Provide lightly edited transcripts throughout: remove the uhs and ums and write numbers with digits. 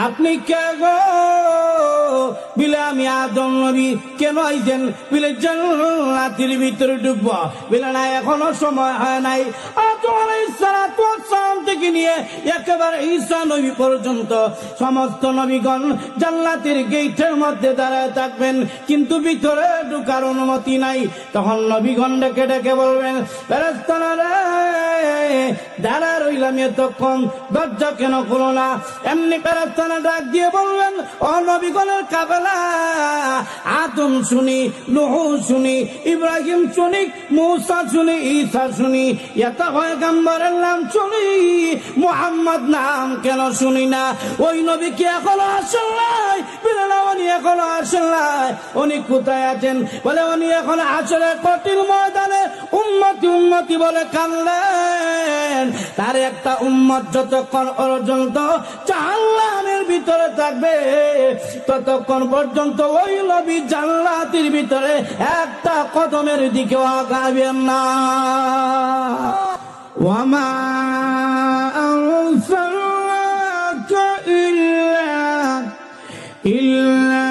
আপনি কে গো? বিলে আমি আদম নবী। কেন আইছেন? বিলে জান্নাতের ভিতরে ঢুকবো। বিলে না এখনো সময় হয় নাই। আদম আলাইহিস সালাতু ওয়াস সালাম থেকে নিয়ে একেবারে ঈসা নবী পর্যন্ত সমস্ত নবীগণ জান্নাতের গেটের মধ্যে দাঁড়ায় থাকবেন, কিন্তু ভিতরে ঢোকার অনুমতি নাই। তখন নবীগণ ডেকে ডেকে বলবেন, ফেরেশতারা রে, দাঁড়া রইলাম এতক্ষণ, দরজা কেন খুলো না? এমনি ফেরেশতারা ডাক দিয়ে বলবেন, ও নবীগণের কাফেলা, আদম শুনি, নূহ শুনি, ইব্রাহিম শুনি, মূসা শুনি, ঈসা শুনি, এত পয়গম্বরের নাম শুনি, মুহাম্মদ নাম কেন শুনি না? ওই নবী কি এখনো আসেন নাই? বলে না, উনি এখনো আসেন নাই। উনি কোথায় আছেন? বলে উনি এখন আসলে কঠিন ময়দানে উম্মতি উম্মতি বলে কাঁদলেন। তার একটা উম্মত যতক্ষণ পর্যন্ত জাহান্নামের ভিতরে থাকবে, ততক্ষণ পর্যন্ত ওই নবী জান্নাতের ভিতরে একটা কদমের দিকেও আগাবেন না। ওয়ামা আরসালনাকা ইল্লা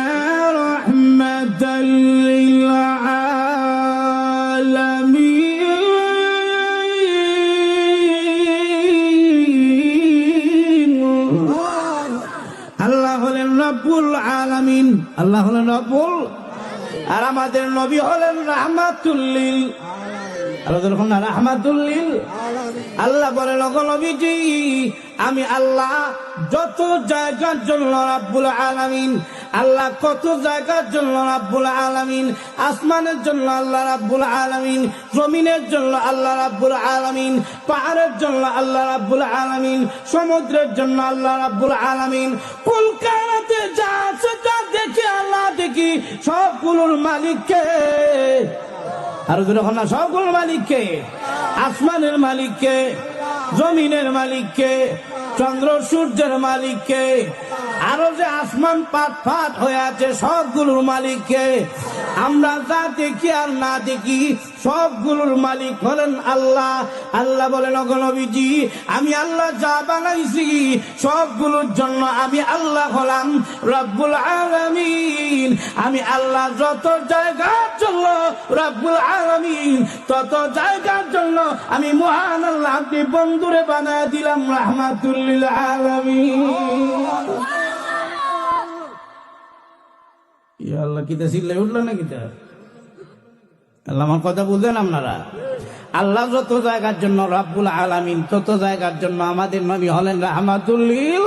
রাহমাতাল লিল আলামিন। আল্লাহ হলেন রব্বুল আলামিন। আল্লাহ হলেন রব্বুল, আর আমাদের নবী হলেন রাহমাতুল লিল আলামিন। রাহমাতুল লিল আল্লাহ বলেন, ওগো নবীজি, আমি আল্লাহ যত জায়গার জন্য রাব্বুল আলামিন। আল্লাহ কত জায়গার জন্য রাব্বুল আলামিন। আসমানের জন্য আল্লাহ রাব্বুল আলামিন, জমিনের জন্য আল্লাহ রাব্বুল আলামিন, পাহাড়ের জন্য আল্লাহ রাব্বুল আলামিন, সমুদ্রের জন্য আল্লাহ রাব্বুল আলামিন। কুল কায়নাতে যা আছে তা দেখি আল্লাহ দেখি, সবগুলোর মালিককে। আর যখন না, সবগুলোর মালিককে, আসমানের মালিককে, জমিনের মালিককে, চন্দ্র সূর্যের মালিককে, আরো যে আসমান পাট ফাট হয়ে আছে সবগুলোর মালিককে। আমরা যা দেখি আর না দেখি সবগুলোর মালিক হলেন আল্লাহ। আল্লাহ বলেন, ওগো নবীজি, আমি আল্লাহ যা বানাইছি সবগুলোর জন্য আমি আল্লাহ হলাম রব্বুল আলামিন। আমি আল্লাহ যত জায়গার জন্য রব্বুল আলামিন, তত জায়গার জন্য আমি মহান আল্লাহ আপনি বন্ধুরে বানায় দিলাম রাহমাতুল লিল আলামিন। আল্লাহ কিতা চিল্লাই উঠল না কিতা? আল্লাহ আমার কথা বুঝলেন আপনারা? আল্লাহ যত জায়গার জন্য রব্বুল আলামিন, তত জায়গার জন্য আমাদের নবী হলেন রাহমাতুল লিল